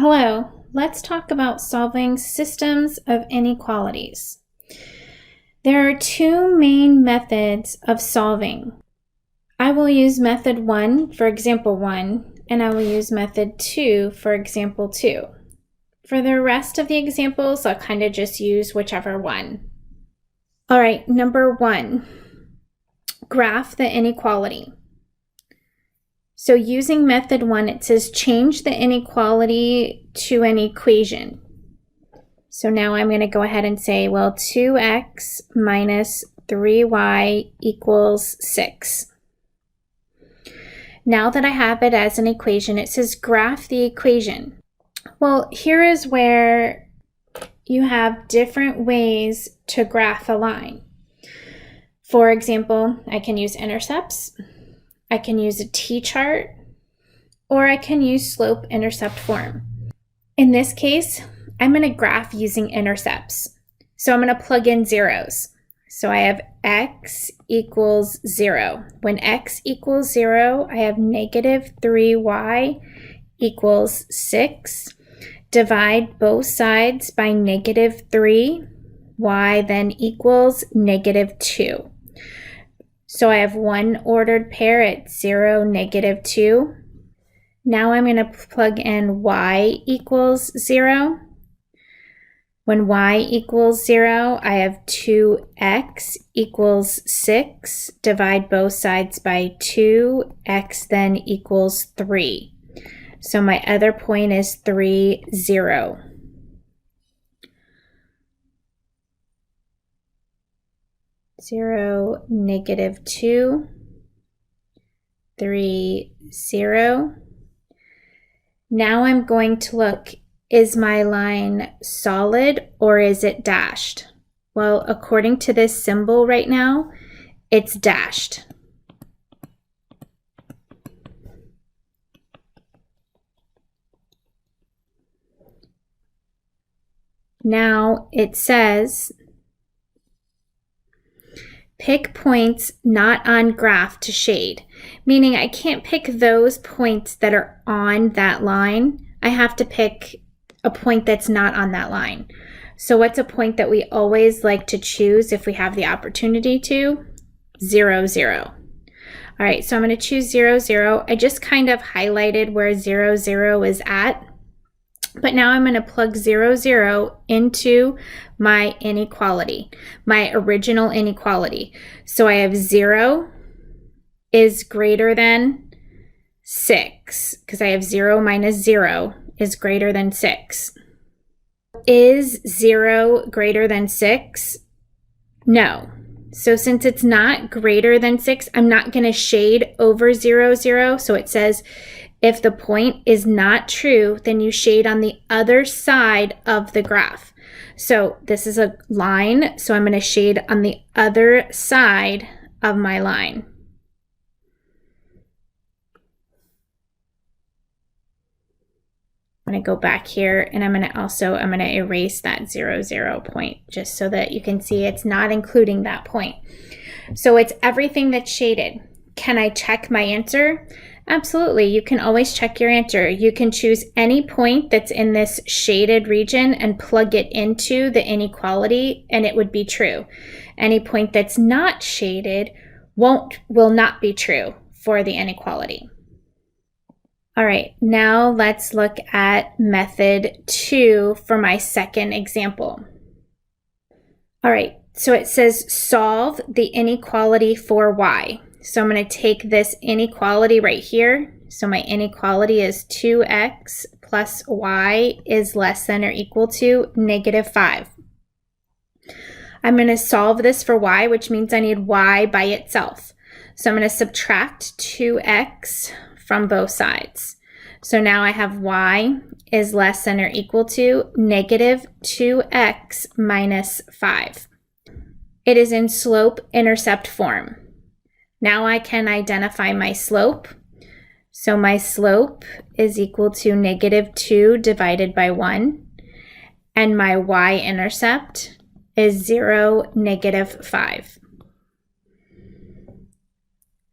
Hello, let's talk about solving systems of inequalities. There are two main methods of solving. I will use method 1 for example 1, and I will use method 2 for example 2. For the rest of the examples, I'll kind of just use whichever one. All right, number 1, graph the inequality. So using method 1, it says change the inequality to an equation. So now I'm going to go ahead and say, well, 2x minus 3y equals 6. Now that I have it as an equation, it says graph the equation. Well, here is where you have different ways to graph a line. For example, I can use intercepts. I can use a t-chart, or I can use slope-intercept form. In this case, I'm going to graph using intercepts. So I'm going to plug in zeros. So I have x equals 0. When x equals 0, I have negative 3y equals 6. Divide both sides by negative 3. Y then equals negative 2. So I have one ordered pair at 0, negative 2. Now I'm going to plug in y equals 0. When y equals 0, I have 2x equals 6. Divide both sides by 2. X then equals 3. So my other point is 3, 0. 0, negative 2, 3, 0. Now I'm going to look, is my line solid or is it dashed? Well, according to this symbol right now, it's dashed. Now it says, pick points not on graph to shade, meaning I can't pick those points that are on that line. I have to pick a point that's not on that line. So what's a point that we always like to choose if we have the opportunity to? 0, 0. All right, so I'm going to choose 0, 0. I just kind of highlighted where 0, 0 is at. But now I'm going to plug 0, 0 into my inequality, my original inequality. So I have 0 is greater than 6, because I have 0 minus 0 is greater than 6. Is 0 greater than 6? No. So since it's not greater than 6, I'm not going to shade over 0, 0. So it says, if the point is not true, then you shade on the other side of the graph. So this is a line, so I'm going to shade on the other side of my line. I'm going to go back here and I'm going to erase that 0, 0 point just so that you can see it's not including that point. So it's everything that's shaded. Can I check my answer? Absolutely, you can always check your answer. You can choose any point that's in this shaded region and plug it into the inequality and it would be true. Any point that's not shaded will not be true for the inequality. All right, now let's look at method 2 for my second example. All right, so it says solve the inequality for y. So I'm going to take this inequality right here. So my inequality is 2x plus y is less than or equal to negative 5. I'm going to solve this for y, which means I need y by itself. So I'm going to subtract 2x from both sides. So now I have y is less than or equal to negative 2x minus 5. It is in slope-intercept form. Now I can identify my slope. So my slope is equal to negative 2 divided by 1. And my y-intercept is 0, negative 5.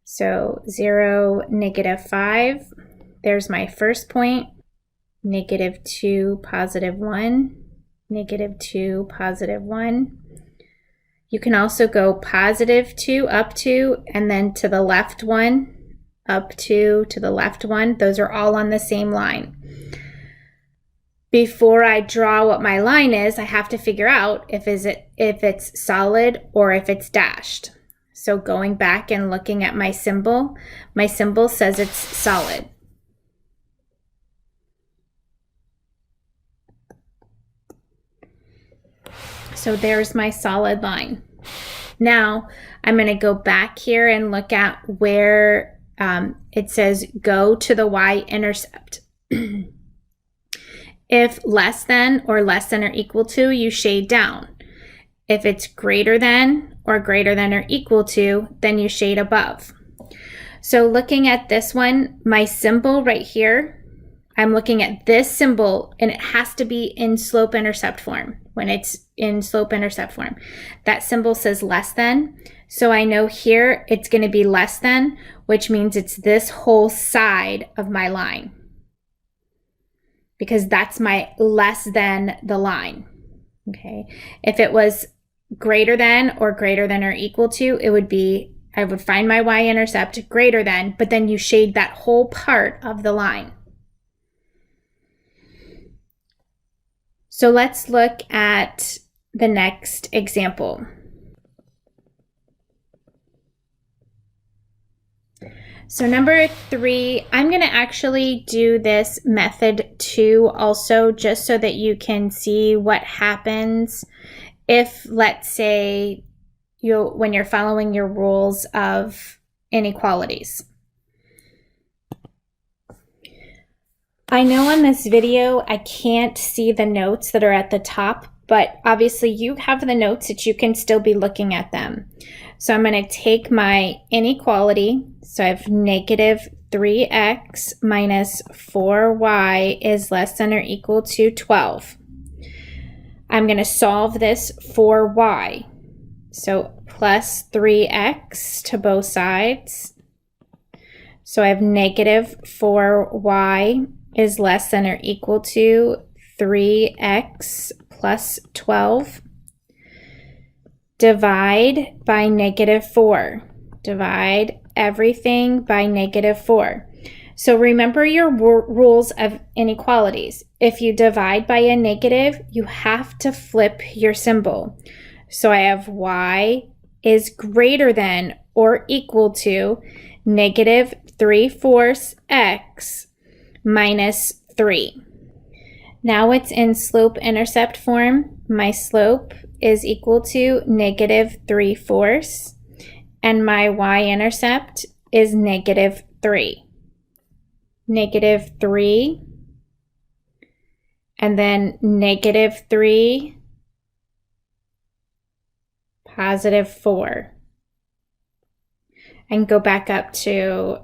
So 0, negative 5. There's my first point. negative 2, positive 1, negative 2, positive 1. You can also go positive 2, up 2, and then to the left 1, up 2, to the left 1. Those are all on the same line. Before I draw what my line is, I have to figure out if it's solid or if it's dashed. So going back and looking at my symbol says it's solid. So there's my solid line. Now I'm going to go back here and look at where it says go to the y-intercept. If less than or equal to, you shade down. If it's greater than or equal to, then you shade above. So looking at this one, my symbol right here, I'm looking at this symbol and it has to be in slope-intercept form. When it's in slope-intercept form, that symbol says less than. So I know here it's going to be less than, which means it's this whole side of my line, because that's my less than the line. Okay. If it was greater than or equal to, it would be, I would find my y-intercept greater than, but then you shade that whole part of the line. So let's look at the next example. So number 3, I'm going to actually do this method 2 also, just so that you can see what happens if, let's say, when you're following your rules of inequalities. I know on this video I can't see the notes that are at the top, but obviously you have the notes that you can still be looking at them. So I'm going to take my inequality. So I have negative 3x minus 4y is less than or equal to 12. I'm going to solve this for y. So plus 3x to both sides. So I have negative 4y is less than or equal to 3x plus 12. Divide by negative 4. Divide everything by negative 4. So remember your rules of inequalities. If you divide by a negative, you have to flip your symbol. So I have y is greater than or equal to negative 3/4 x minus 3. Now it's in slope-intercept form. My slope is equal to negative 3/4, and my y-intercept is negative 3. Negative 3, and then negative 3, positive 4. I can go back up to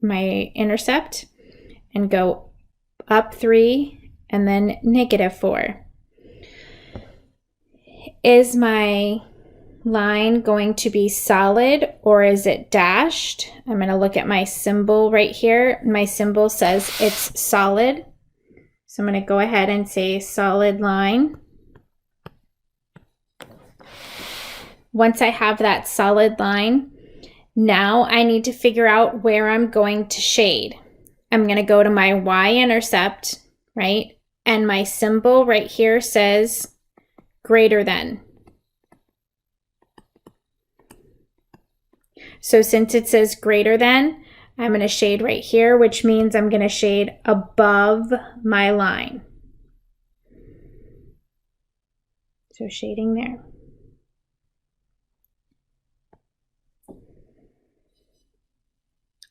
my intercept and go up 3 and then negative 4. Is my line going to be solid or is it dashed? I'm going to look at my symbol right here. My symbol says it's solid. So I'm going to go ahead and say solid line. Once I have that solid line, now I need to figure out where I'm going to shade. I'm going to go to my y-intercept, right? And my symbol right here says greater than. So since it says greater than, I'm going to shade right here, which means I'm going to shade above my line. So shading there.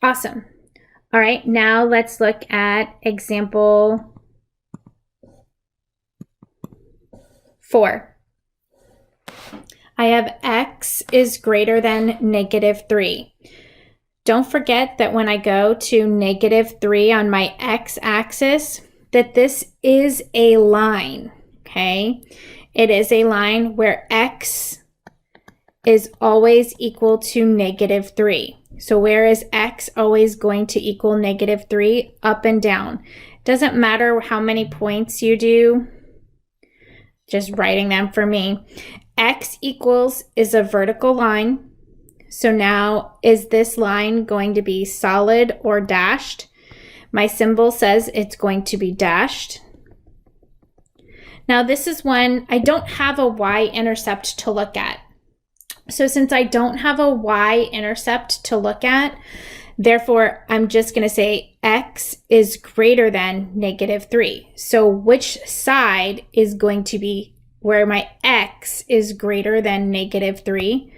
Awesome. All right, now let's look at example 4. I have x is greater than negative 3. Don't forget that when I go to negative 3 on my x-axis, that this is a line, okay? It is a line where x is always equal to negative 3. So where is x always going to equal negative 3? Up and down. Doesn't matter how many points you do, just writing them for me. X equals is a vertical line. So now, is this line going to be solid or dashed? My symbol says it's going to be dashed. Now this is one, I don't have a y-intercept to look at. So since I don't have a y-intercept to look at, therefore I'm just going to say x is greater than -3. So which side is going to be where my x is greater than -3?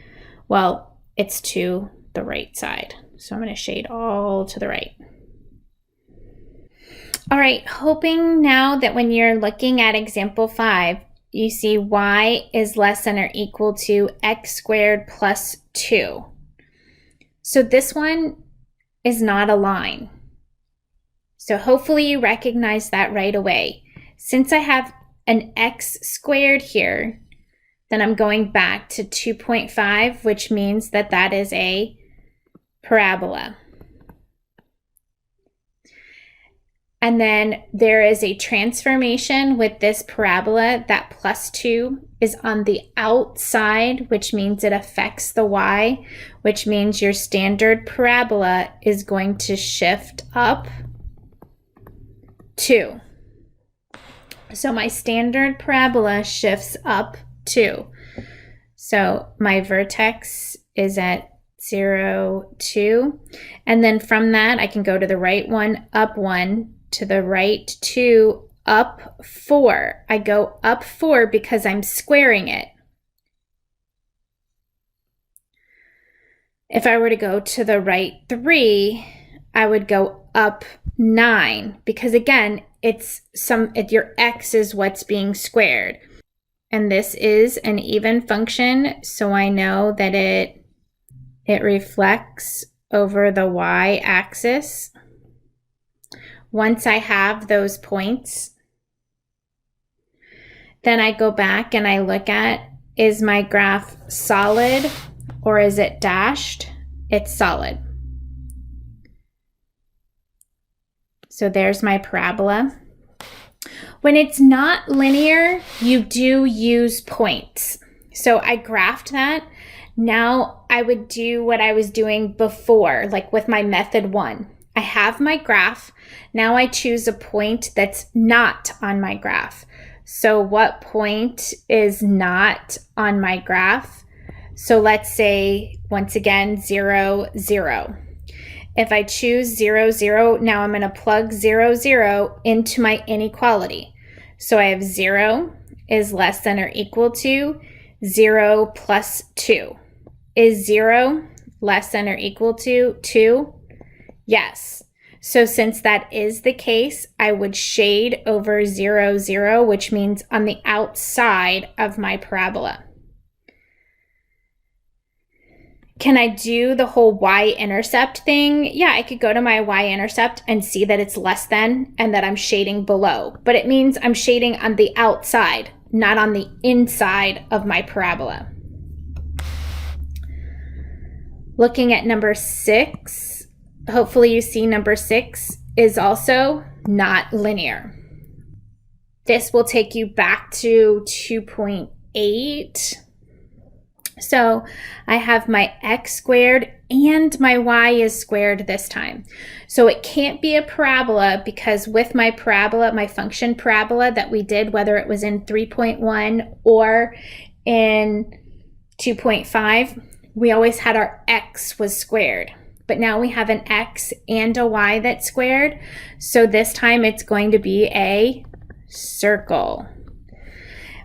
Well, it's to the right side. So I'm going to shade all to the right. All right, hoping now that when you're looking at example 5, you see y is less than or equal to x squared plus 2. So this one is not a line. So hopefully you recognize that right away. Since I have an x squared here, then I'm going back to 2.5, which means that that is a parabola. And then there is a transformation with this parabola that plus 2 is on the outside, which means it affects the y, which means your standard parabola is going to shift up 2. So my standard parabola shifts up 2. So my vertex is at 0, 2. And then from that, I can go to the right 1, up 1, to the right 2, up 4. I go up 4 because I'm squaring it. If I were to go to the right 3, I would go up 9 because again, your x is what's being squared. And this is an even function, so I know that it reflects over the y-axis. Once I have those points, then I go back and I look at, is my graph solid or is it dashed? It's solid. So there's my parabola. When it's not linear, you do use points. So I graphed that. Now I would do what I was doing before, like with my method 1. I have my graph. Now I choose a point that's not on my graph. So what point is not on my graph? So let's say, once again, 0, 0. If I choose 0, 0, now I'm going to plug 0, 0 into my inequality. So I have 0 is less than or equal to 0 plus 2. Is 0 less than or equal to 2? Yes. So since that is the case, I would shade over 0, 0, which means on the outside of my parabola. Can I do the whole y-intercept thing? Yeah, I could go to my y-intercept and see that it's less than and that I'm shading below. But it means I'm shading on the outside, not on the inside of my parabola. Looking at number 6, hopefully you see number 6 is also not linear. This will take you back to 2.8. So I have my x squared and my y is squared this time. So it can't be a parabola because with my parabola, my function parabola that we did, whether it was in 3.1 or in 2.5, we always had our x was squared. But now we have an x and a y that's squared. So this time it's going to be a circle.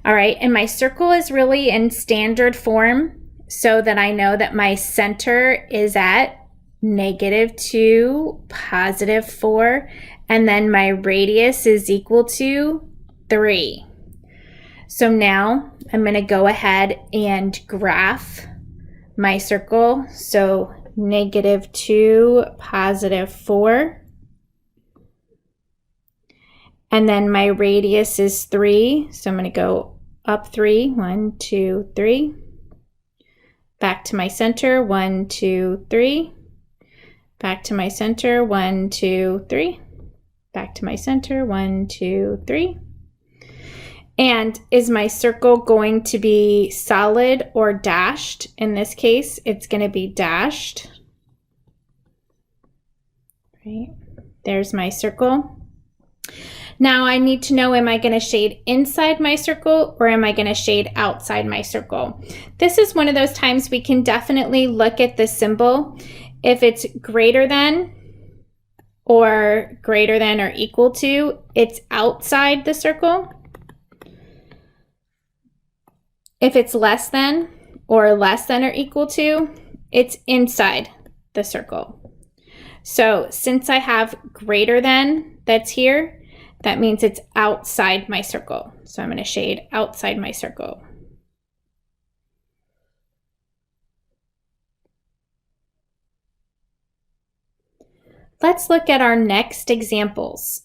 All right, and my circle is really in standard form so that I know that my center is at -2, +4, and then my radius is equal to 3. So now I'm going to go ahead and graph my circle. So -2, +4. And then my radius is 3. So I'm going to go up 3. 1, 2, 3. Back to my center. 1, 2, 3. Back to my center. 1, 2, 3. Back to my center, 1, 2, 3. And is my circle going to be solid or dashed? In this case, it's going to be dashed. Right, there's my circle. Now I need to know, am I going to shade inside my circle or am I going to shade outside my circle? This is one of those times we can definitely look at the symbol. If it's greater than or greater than or equal to, it's outside the circle. If it's less than or less than or equal to, it's inside the circle. So since I have greater than that's here, that means it's outside my circle. So I'm going to shade outside my circle. Let's look at our next examples.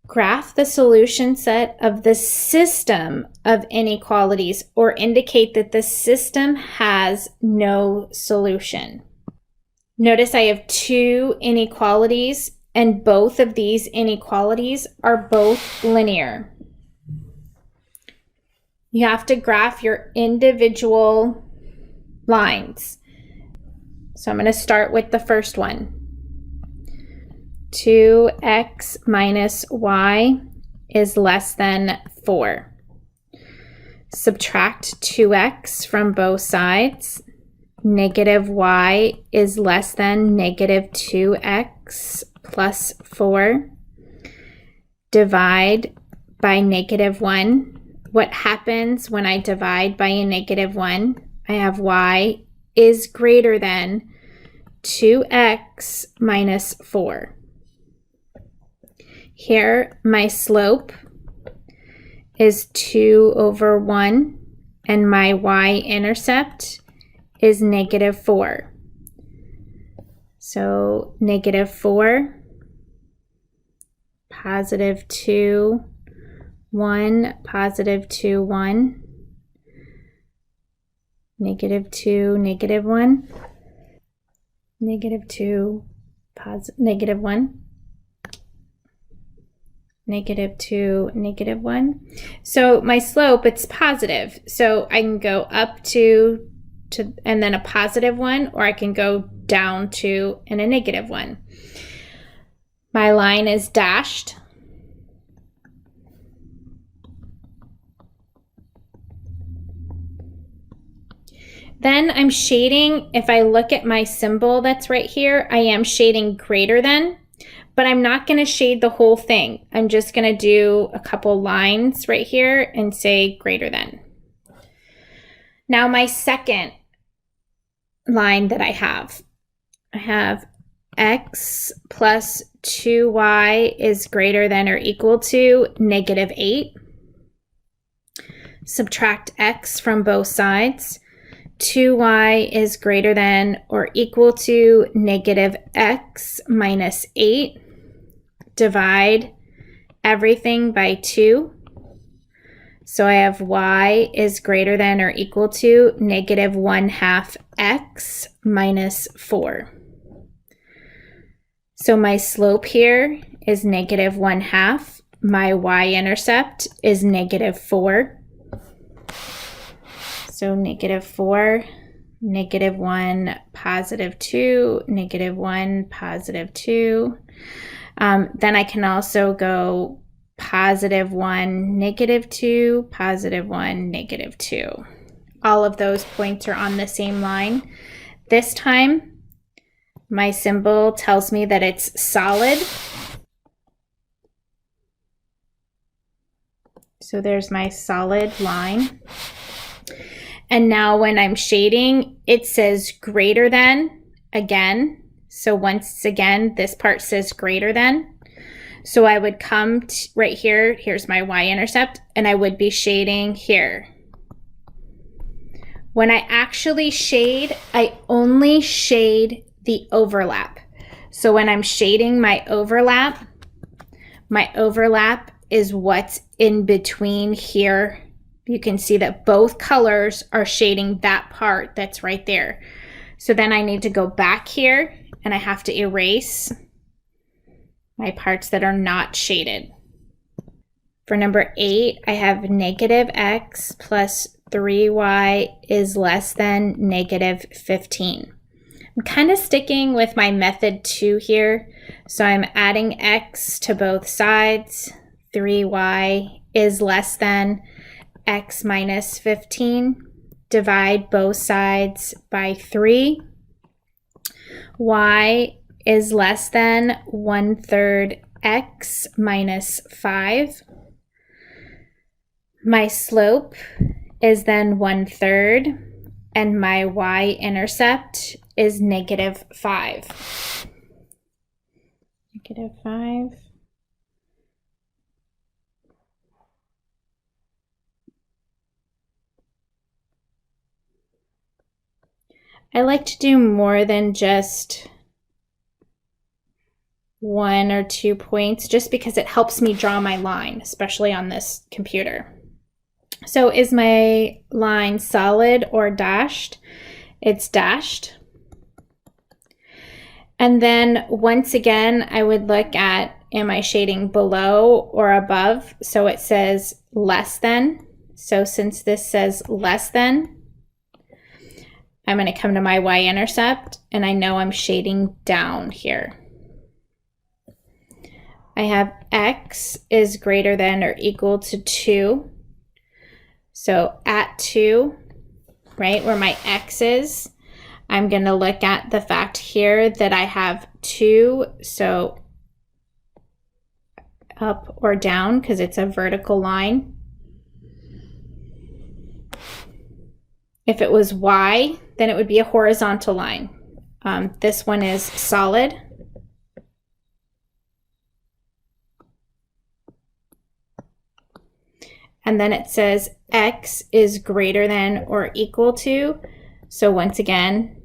Graph the solution set of the system of inequalities or indicate that the system has no solution. Notice I have two inequalities and both of these inequalities are both linear. You have to graph your individual lines. So I'm going to start with the first one. 2x minus y is less than 4. Subtract 2x from both sides. Negative y is less than negative 2x plus 4. Divide by negative 1. What happens when I divide by a negative 1? I have y is greater than 2x minus 4. Here, my slope is 2 over 1, and my y-intercept is negative 4. So negative 4, positive 2, 1, positive 2, 1, negative 2, negative 1, negative 2, negative 1, negative 2, negative 1. So my slope, it's positive. So I can go up to and then a positive 1, or I can go down to and a negative 1. My line is dashed. Then I'm shading, if I look at my symbol that's right here, I am shading greater than, but I'm not going to shade the whole thing. I'm just going to do a couple lines right here and say greater than. Now my second line that I have x plus 2y is greater than or equal to negative 8. Subtract x from both sides. 2y is greater than or equal to negative x minus 8. Divide everything by 2. So I have y is greater than or equal to negative 1/2 x minus 4. So my slope here is negative 1/2. My y-intercept is negative 4. So negative 4, negative 1, positive 2, negative 1, positive 2. Then I can also go positive 1, negative 2, positive 1, negative 2. All of those points are on the same line. This time, my symbol tells me that it's solid. So there's my solid line. And now when I'm shading, it says greater than again. So once again, this part says greater than. So I would come right here, here's my y-intercept, and I would be shading here. When I actually shade, I only shade the overlap. So when I'm shading my overlap is what's in between here. You can see that both colors are shading that part that's right there. So then I need to go back here and I have to erase my parts that are not shaded. For number 8, I have negative x plus 3y is less than negative 15. I'm kind of sticking with my method 2 here. So I'm adding x to both sides. 3y is less than x minus 15. Divide both sides by 3. Y is less than 1/3 x minus 5. My slope is then 1/3, and my y-intercept is negative 5. Negative 5. I like to do more than just 1 or 2 points just because it helps me draw my line, especially on this computer. So is my line solid or dashed? It's dashed. And then once again, I would look at, am I shading below or above? So it says less than. So since this says less than, I'm going to come to my y-intercept, and I know I'm shading down here. I have x is greater than or equal to 2. So at 2, right, where my x is, I'm going to look at the fact here that I have 2, so up or down because it's a vertical line. If it was y, then it would be a horizontal line. This one is solid. And then it says x is greater than or equal to. So once again,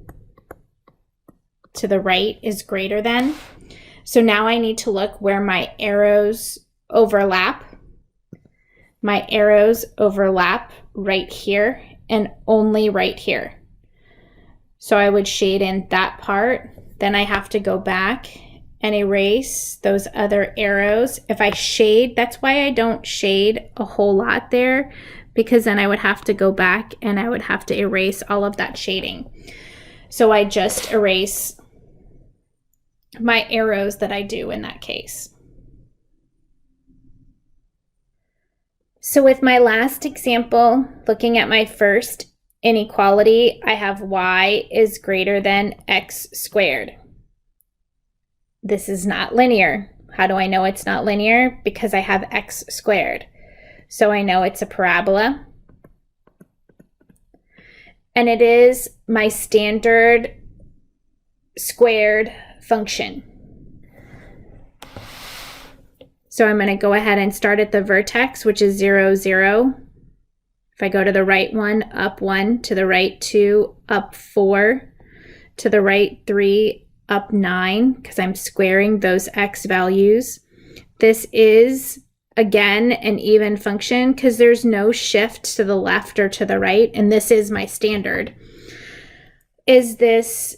to the right is greater than. So now I need to look where my arrows overlap. My arrows overlap right here and only right here. So I would shade in that part. Then I have to go back and erase those other arrows. If I shade, that's why I don't shade a whole lot there, because then I would have to go back and I would have to erase all of that shading. So I just erase my arrows that I do in that case. So with my last example, looking at my first inequality, I have y is greater than x squared. This is not linear. How do I know it's not linear? Because I have x squared. So I know it's a parabola. And it is my standard squared function. So I'm going to go ahead and start at the vertex, which is 0, 0. If I go to the right 1, up 1, to the right 2, up 4, to the right 3, up 9, because I'm squaring those x values. This is, again, an even function because there's no shift to the left or to the right, and this is my standard. Is this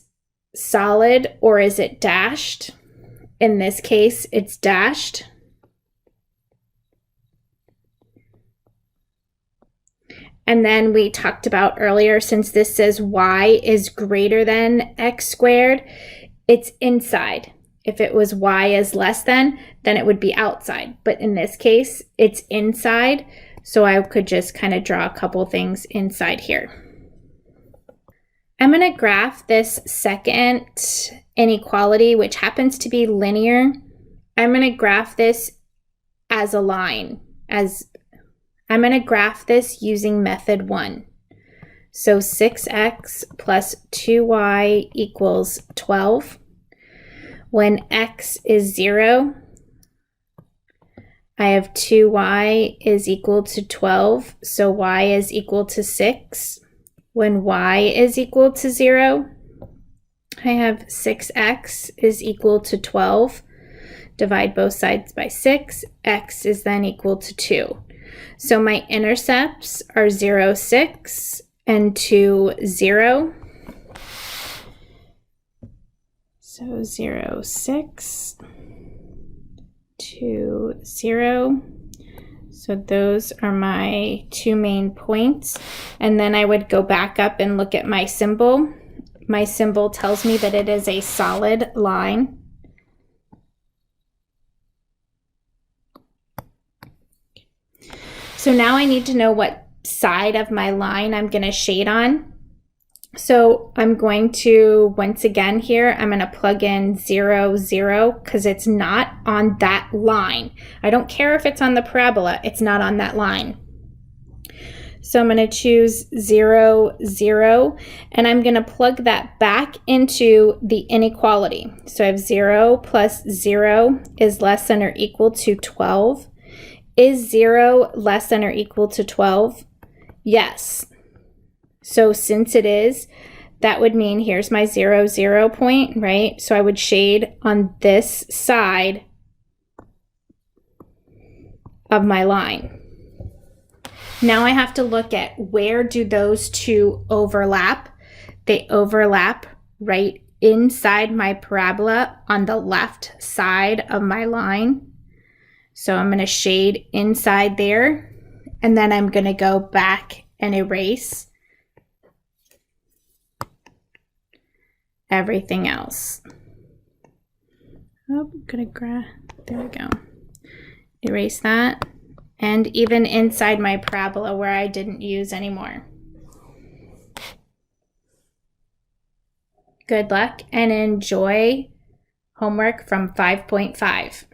solid or is it dashed? In this case, it's dashed. And then we talked about earlier, since this says y is greater than x squared, it's inside. If it was y is less than, then it would be outside. But in this case, it's inside. So I could just kind of draw a couple things inside here. I'm going to graph this second inequality, which happens to be linear. I'm going to graph this as a line. I'm going to graph this using method 1. So 6x plus 2y equals 12. When x is 0, I have 2y is equal to 12, so y is equal to 6. When y is equal to 0, I have 6x is equal to 12. Divide both sides by 6. X is then equal to 2. So my intercepts are 0, 6, and 2, 0. So 0, 6. 2, 0. So those are my 2 main points. And then I would go back up and look at my symbol. My symbol tells me that it is a solid line. So now I need to know what side of my line I'm going to shade on. So I'm going to, once again here, I'm going to plug in 0, 0, because it's not on that line. I don't care if it's on the parabola, it's not on that line. So I'm going to choose 0, 0, and I'm going to plug that back into the inequality. So I have 0 plus 0 is less than or equal to 12. Is 0 less than or equal to 12? Yes. So since it is, that would mean here's my 0, 0 point, right? So I would shade on this side of my line. Now I have to look at where do those two overlap. They overlap right inside my parabola on the left side of my line. So I'm going to shade inside there, and then I'm going to go back and erase everything else. Oh, I'm gonna grab, there we go. Erase that, and even inside my parabola where I didn't use anymore. Good luck and enjoy homework from 5.5.